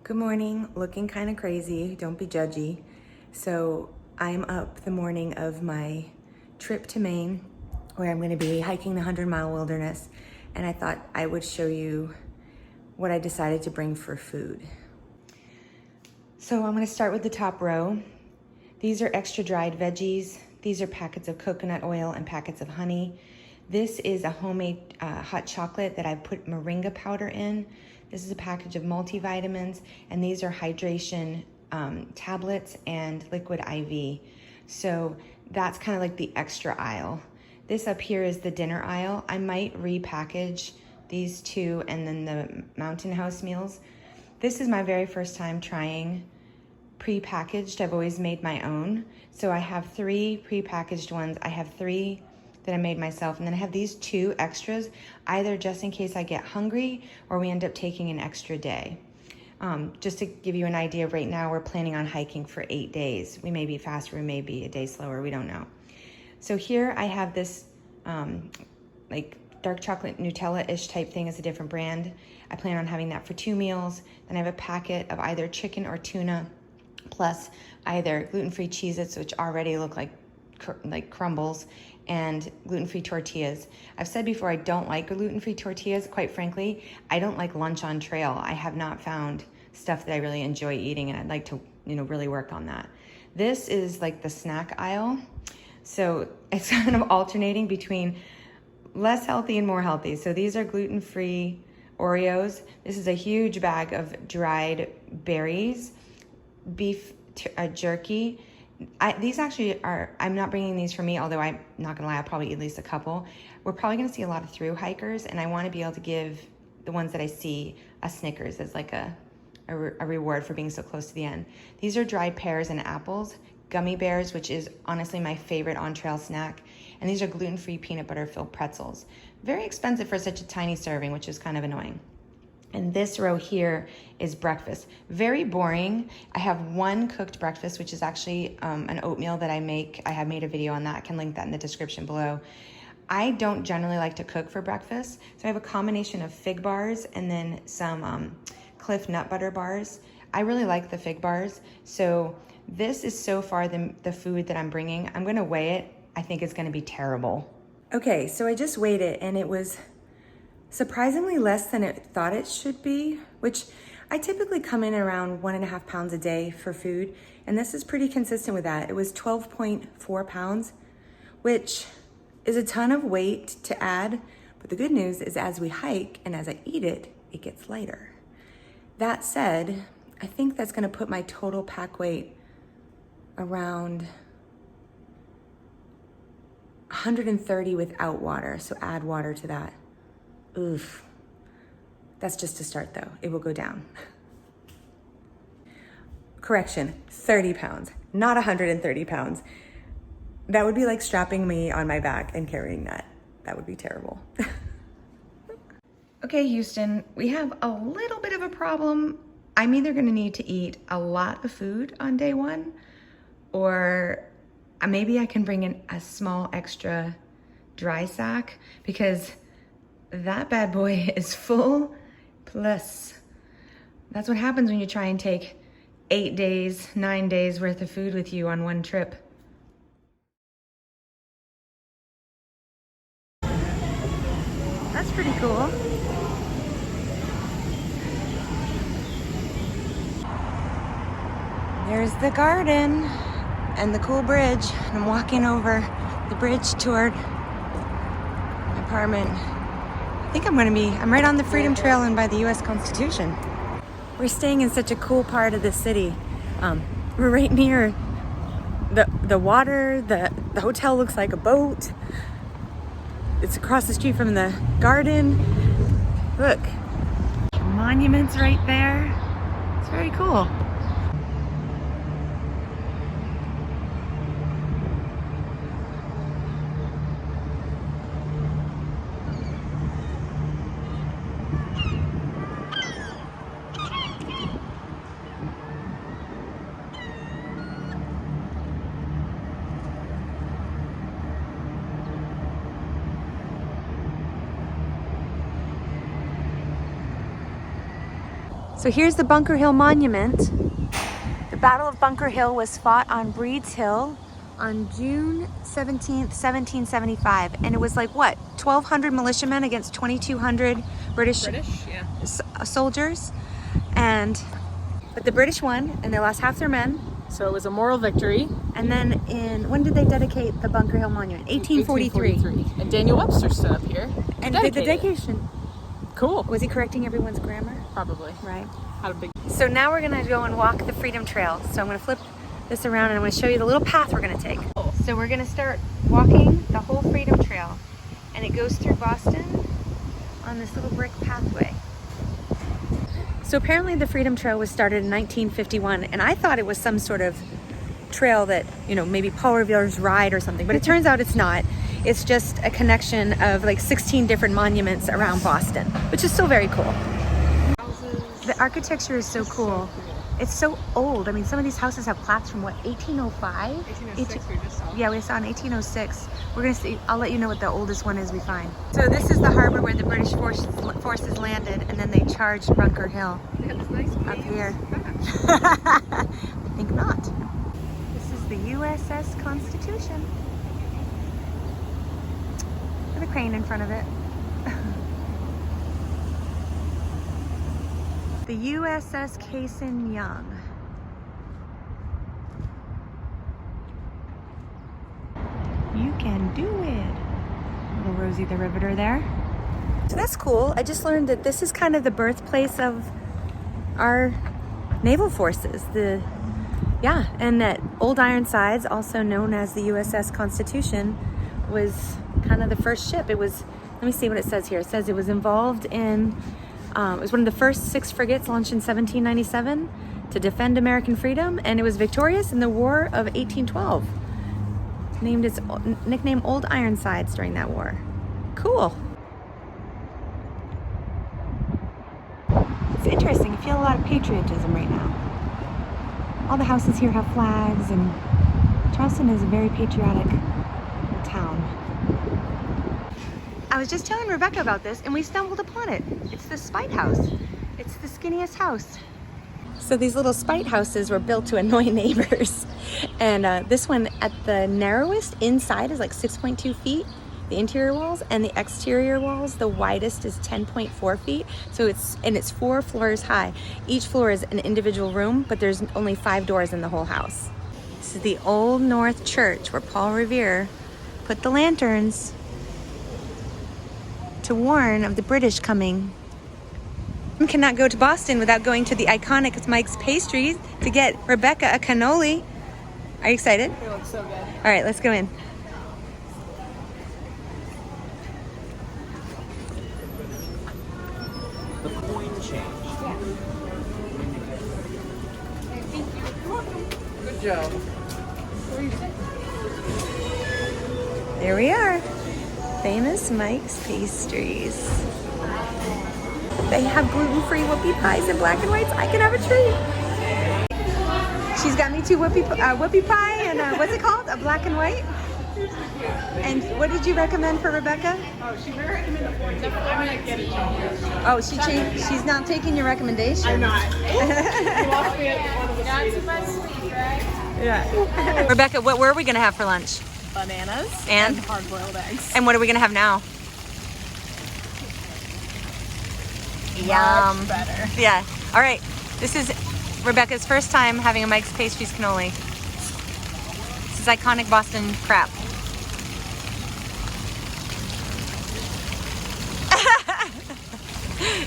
Good morning, looking kind of crazy, don't be judgy. So I'm up the morning of my trip to Maine, where I'm gonna be hiking the 100-mile wilderness, and I thought I would show you what I decided to bring for food. So I'm gonna start with the top row. These are extra dried veggies. These are packets of coconut oil and packets of honey. This is a homemade hot chocolate that I put moringa powder in. This is a package of multivitamins, and these are hydration tablets and liquid IV. So that's kind of like the extra aisle. This up here is the dinner aisle. I might repackage these two and then the Mountain House meals. This is my very first time trying pre-packaged. I've always made my own. So I have 3 pre-packaged ones. I have 3 that I made myself, and then I have these 2 extras, either just in case I get hungry or we end up taking an extra day. Just to give you an idea, right now we're planning on hiking for 8 days. We may be faster, we may be a day slower, we don't know. So here I have this like dark chocolate Nutella-ish type thing. Is a different brand. I plan on having that for 2 meals. Then I have a packet of either chicken or tuna, plus either gluten-free Cheez-Its, which already look like crumbles, and gluten-free tortillas. I've said before I don't like gluten-free tortillas. Quite frankly, I don't like lunch on trail. I have not found stuff that I really enjoy eating, and I'd like to, really work on that. This is like the snack aisle. So it's kind of alternating between less healthy and more healthy. So these are gluten-free Oreos. This is a huge bag of dried berries, beef jerky. These actually are, I'm not bringing these for me, although I'm not gonna lie, I'll probably eat at least a couple. We're probably gonna see a lot of through hikers, and I wanna be able to give the ones that I see a Snickers as like a reward for being so close to the end. These are dried pears and apples, gummy bears, which is honestly my favorite on-trail snack, and these are gluten-free peanut butter filled pretzels. Very expensive for such a tiny serving, which is kind of annoying. And this row here is breakfast. Very boring. I have one cooked breakfast, which is actually an oatmeal that I make. I have made a video on that. I can link that in the description below. I don't generally like to cook for breakfast, so I have a combination of fig bars and then some Cliff nut butter bars. I really like the fig bars, so this is so far the food that I'm bringing. I'm gonna weigh it. I think it's gonna be terrible. Okay, so I just weighed it, and it was surprisingly less than it thought it should be, which I typically come in around 1.5 pounds a day for food, and this is pretty consistent with that. It was 12.4 pounds, which is a ton of weight to add, but the good news is as we hike and as I eat it, it gets lighter. That said, I think that's gonna put my total pack weight around 130 without water, so add water to that. Oof. That's just to start though. It will go down. Correction, 30 pounds, not 130 pounds. That would be like strapping me on my back and carrying that. That would be terrible. Okay, Houston, we have a little bit of a problem. I'm either gonna need to eat a lot of food on day 1, or maybe I can bring in a small extra dry sack, because that bad boy is full, plus that's what happens when you try and take 8 days, 9 days worth of food with you on one trip. That's pretty cool. There's the garden and the cool bridge. I'm walking over the bridge toward my apartment. I think I'm right on the Freedom Trail and by the US Constitution. We're staying in such a cool part of the city. We're right near the water. The hotel looks like a boat. It's across the street from the garden. Look, monuments right there. It's very cool. So here's the Bunker Hill Monument. The Battle of Bunker Hill was fought on Breed's Hill on June 17th, 1775. And it was like, what, 1,200 militiamen against 2,200 British soldiers. But the British won, and they lost half their men. So it was a moral victory. And then when did they dedicate the Bunker Hill Monument? 1843. And Daniel Webster stood up here and did the dedication. Cool. Was he correcting everyone's grammar? Probably. Right. Had a big... So now we're gonna go and walk the Freedom Trail. So I'm gonna flip this around and I'm gonna show you the little path we're gonna take. So we're gonna start walking the whole Freedom Trail, and it goes through Boston on this little brick pathway. So apparently the Freedom Trail was started in 1951, and I thought it was some sort of trail that, you know, maybe Paul Revere's ride or something, but it turns out it's not. It's just a connection of like 16 different monuments around Boston, which is still very cool. The architecture is so cool. It's so old. I mean, some of these houses have plaques from what, 1805? 1806 we just saw. Yeah, we saw in 1806. We're gonna see, I'll let you know what the oldest one is we find. So this is the harbor where the British forces landed, and then they charged Bunker Hill. They have this nice Up here. I think not. This is the USS Constitution. With a crane in front of it. The USS Cason Young. You can do it. Little Rosie the Riveter there. So that's cool. I just learned that this is kind of the birthplace of our naval forces. And that Old Ironsides, also known as the USS Constitution, was kind of the first ship. It was, let me see what it says here. It says it was involved in, it was one of the first 6 frigates launched in 1797 to defend American freedom, and it was victorious in the War of 1812. Named its nickname Old Ironsides during that war. Cool. It's interesting. I feel a lot of patriotism right now. All the houses here have flags, and Charleston is a very patriotic town. I was just telling Rebecca about this, and we stumbled upon it. It's the Spite House. It's the skinniest house. So these little spite houses were built to annoy neighbors. And this one at the narrowest inside is like 6.2 feet, the interior walls, and the exterior walls, the widest is 10.4 feet. So it's 4 floors high. Each floor is an individual room, but there's only 5 doors in the whole house. This is the Old North Church where Paul Revere put the lanterns to warn of the British coming. You cannot go to Boston without going to the iconic Mike's Pastries to get Rebecca a cannoli. Are you excited? It looks so good. All right, let's go in. The coin change. Good job. There we are. Famous Mike's Pastries. They have gluten-free whoopie pies and black and whites. I can have a treat. She's got me 2 whoopie pie and what's it called? A black and white? And what did you recommend for Rebecca? Oh, she recommended a 14. I'm gonna get it changed. Oh, she changed. She's not taking your recommendation. I'm not. You lost me at one of the sweets. Yeah. Rebecca, where are we gonna have for lunch? Bananas And hard-boiled eggs. And what are we gonna have now? Yum. Much better. Yeah. All right. This is Rebecca's first time having a Mike's Pastries cannoli. This is iconic Boston crap.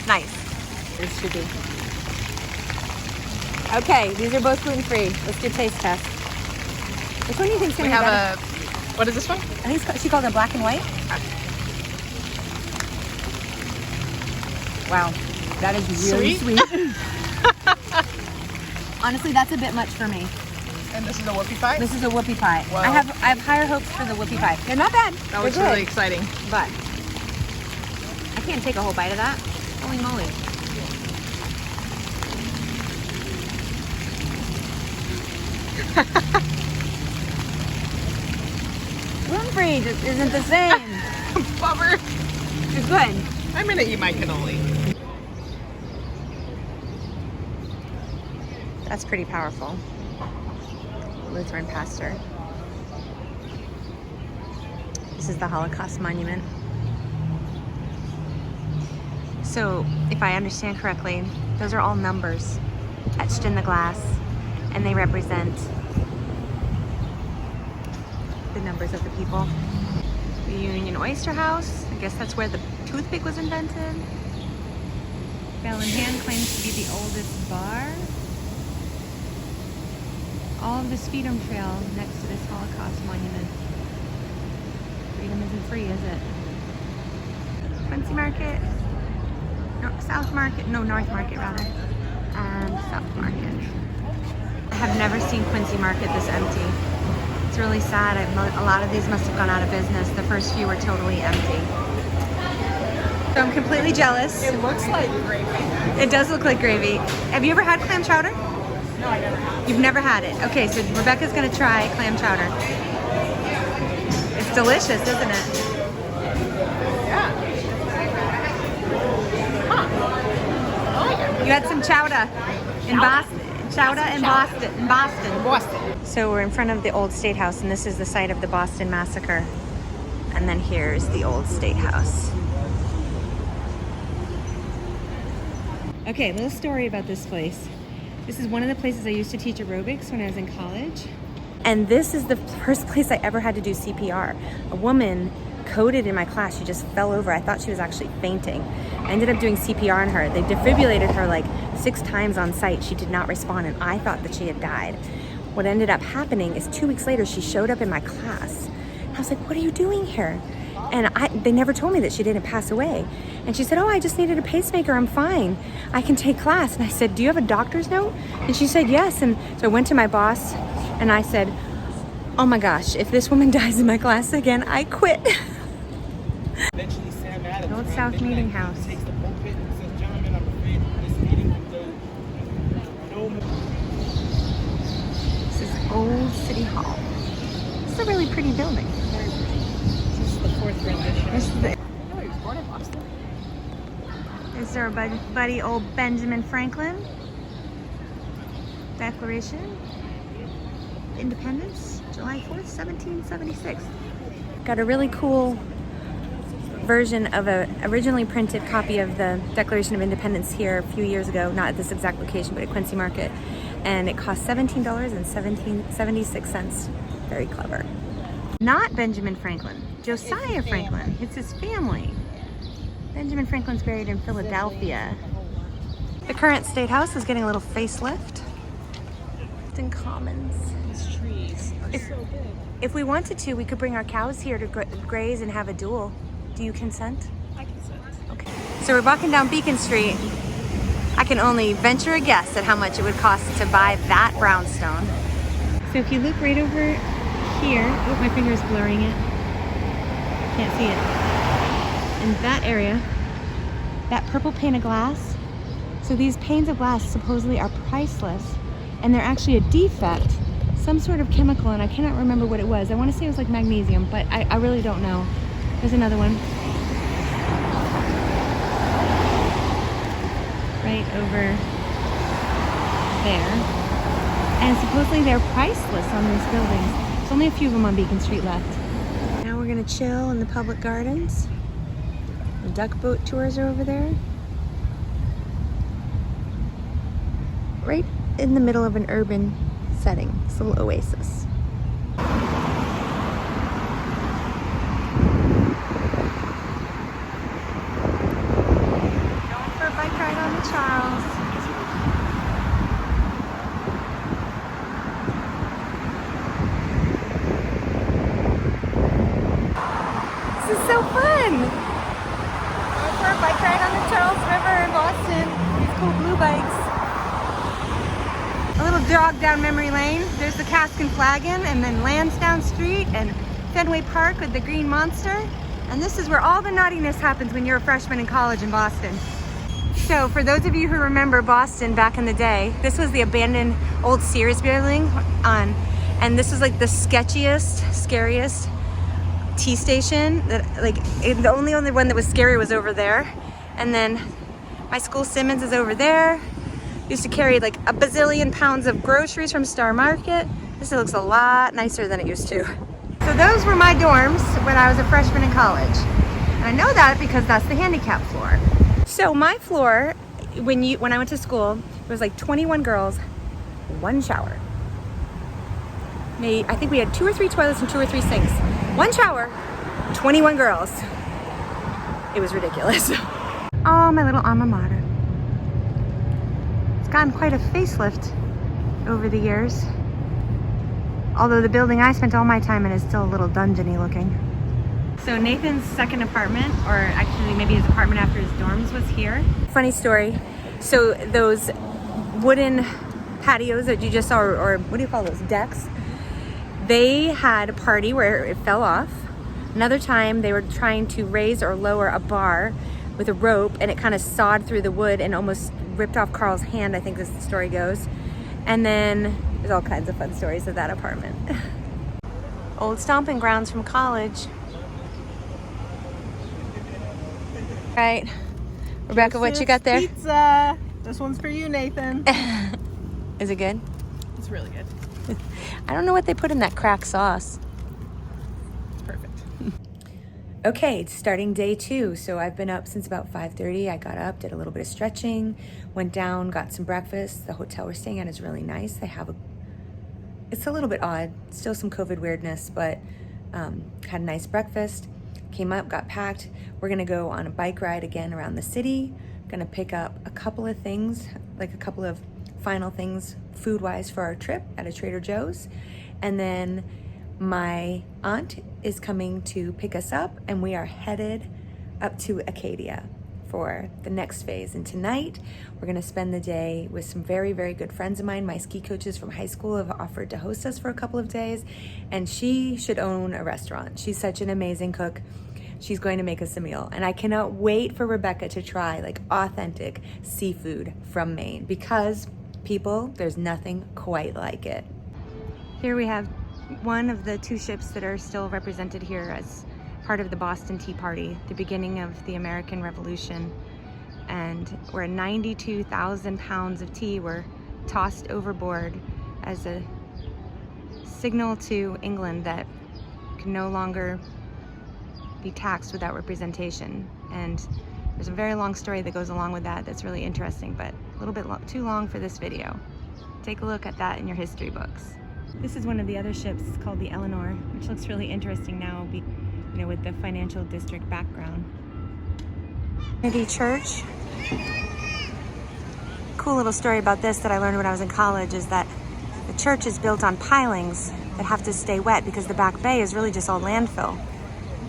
Nice. This should be. Okay, these are both gluten-free. Let's do a taste test. Which one do you think's gonna We be better? have what is this one? I think she called it black and white. Wow, that is really sweet. Honestly, that's a bit much for me. And this is a whoopie pie? This is a whoopie pie. Whoa. I have higher hopes for the whoopie pie. They're not bad. That looks really exciting. But I can't take a whole bite of that. Holy moly. Gluten-free just isn't the same. Bummer. It's good. I'm gonna eat my cannoli. That's pretty powerful. Lutheran pastor. This is the Holocaust monument. So, if I understand correctly, those are all numbers etched in the glass, and they represent the numbers of the people. The Union Oyster House, I guess that's where the toothpick was invented. Bell in Hand claims to be the oldest bar. All of this Freedom Trail next to this Holocaust monument. Freedom isn't free, is it? Quincy Market, South Market, no, North Market rather, and South Market. I have never seen Quincy Market this empty. It's really sad. A lot of these must have gone out of business. The first few were totally empty. So I'm completely jealous. It looks like gravy. It does look like gravy. Have you ever had clam chowder? No, I never have. You've never had it. Okay, so Rebecca's gonna try clam chowder. It's delicious, isn't it? Yeah. Huh. I like it. You had some chowder in Boston. Chowder in Boston. In Boston. Boston. So we're in front of the old State House, and this is the site of the Boston Massacre. And then here's the old State House. Okay, a little story about this place. This is one of the places I used to teach aerobics when I was in college. And this is the first place I ever had to do CPR. A woman coded in my class. She just fell over. I thought she was actually fainting. I ended up doing CPR on her. They defibrillated her like 6 times on site. She did not respond, and I thought that she had died. What ended up happening is 2 weeks later, she showed up in my class. I was like, what are you doing here? And they never told me that she didn't pass away. And she said, oh, I just needed a pacemaker. I'm fine. I can take class. And I said, do you have a doctor's note? And she said, yes. And so I went to my boss and I said, oh my gosh, if this woman dies in my class again, I quit. Eventually, Sam Adams, Old around South midnight, Meeting House. takes the pulpit and says, gentlemen, I'm afraid this meeting will go no more. This is Old City Hall. It's a really pretty building. This is the 4th rendition. This is the, Oh, he was born in Boston. is there a buddy old Benjamin Franklin? Declaration. Independence, July 4th, 1776. Got a really cool version of a originally printed copy of the Declaration of Independence here a few years ago, not at this exact location, but at Quincy Market. And it cost $17.76. Very clever. Not Benjamin Franklin, Josiah Franklin. It's his family. Benjamin Franklin's buried in Philadelphia. The current State House is getting a little facelift. In Commons. These trees are so big. If we wanted to, we could bring our cows here to graze and have a duel. Do you consent? I consent. Okay. So we're walking down Beacon Street. I can only venture a guess at how much it would cost to buy that brownstone. So if you look right over here, oh, my finger is blurring it. Can't see it. In that area, that purple pane of glass. So these panes of glass supposedly are priceless, and they're actually a defect, some sort of chemical, and I cannot remember what it was. I want to say it was like magnesium, but I really don't know. There's another one. Right over there. And supposedly they're priceless on these buildings. There's only a few of them on Beacon Street left. Now we're gonna chill in the public gardens. The duck boat tours are over there. Right in the middle of an urban setting. It's a little oasis. Going for a bike ride on the Charles. This is so fun! Going for a bike ride on the Charles River in Boston. These cool blue bikes. A little jog down memory lane. There's the Cask and Flagon, and then Lansdowne Street and Fenway Park with the Green Monster. And this is where all the naughtiness happens when you're a freshman in college in Boston. So for those of you who remember Boston back in the day, this was the abandoned old Sears building and this was like the sketchiest, scariest tea station. The only one that was scary was over there. And then my school, Simmons, is over there. Used to carry like a bazillion pounds of groceries from Star Market. This looks a lot nicer than it used to. So those were my dorms when I was a freshman in college. And I know that because that's the handicap floor. So my floor, when I went to school, it was like 21 girls, 1 shower. I think we had 2 or 3 toilets and 2 or 3 sinks. 1 shower, 21 girls. It was ridiculous. Oh, my little alma mater. It's gotten quite a facelift over the years. Although the building I spent all my time in is still a little dungeony looking. So Nathan's second apartment, or actually maybe his apartment after his dorms, was here. Funny story. So those wooden patios that you just saw, or what do you call those, decks? They had a party where it fell off. Another time they were trying to raise or lower a bar with a rope, and it kind of sawed through the wood and almost ripped off Carl's hand, I think this story goes. And then there's all kinds of fun stories of that apartment. Old stomping grounds from college. Right, Rebecca, what you got there? Pizza. This one's for you, Nathan. Is it good? It's really good. I don't know what they put in that crack sauce. It's perfect. Okay, it's starting day 2. So I've been up since about 5:30. I got up, did a little bit of stretching, went down, got some breakfast. The hotel we're staying at is really nice. They have it's a little bit odd, still some COVID weirdness, but had a nice breakfast. Came up, got packed. We're gonna go on a bike ride again around the city. Gonna pick up a couple of things, like a couple of final things food-wise for our trip at a Trader Joe's. And then my aunt is coming to pick us up, and we are headed up to Acadia for the next phase. And tonight we're gonna spend the day with some very, very good friends of mine. My ski coaches from high school have offered to host us for a couple of days, and she should own a restaurant. She's such an amazing cook. She's going to make us a meal, and I cannot wait for Rebecca to try like authentic seafood from Maine, because people, there's nothing quite like it. Here we have one of the 2 ships that are still represented here as part of the Boston Tea Party, the beginning of the American Revolution, and where 92,000 pounds of tea were tossed overboard as a signal to England that can no longer be taxed without representation. And there's a very long story that goes along with that that's really interesting, but a little bit too long for this video. Take a look at that in your history books. This is one of the other ships called the Eleanor, which looks really interesting now, with the financial district background. Trinity Church. Cool little story about this that I learned when I was in college is that the church is built on pilings that have to stay wet because the back bay is really just all landfill.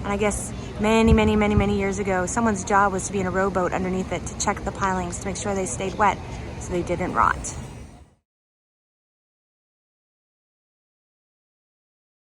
And I guess many years ago, someone's job was to be in a rowboat underneath it to check the pilings to make sure they stayed wet so they didn't rot.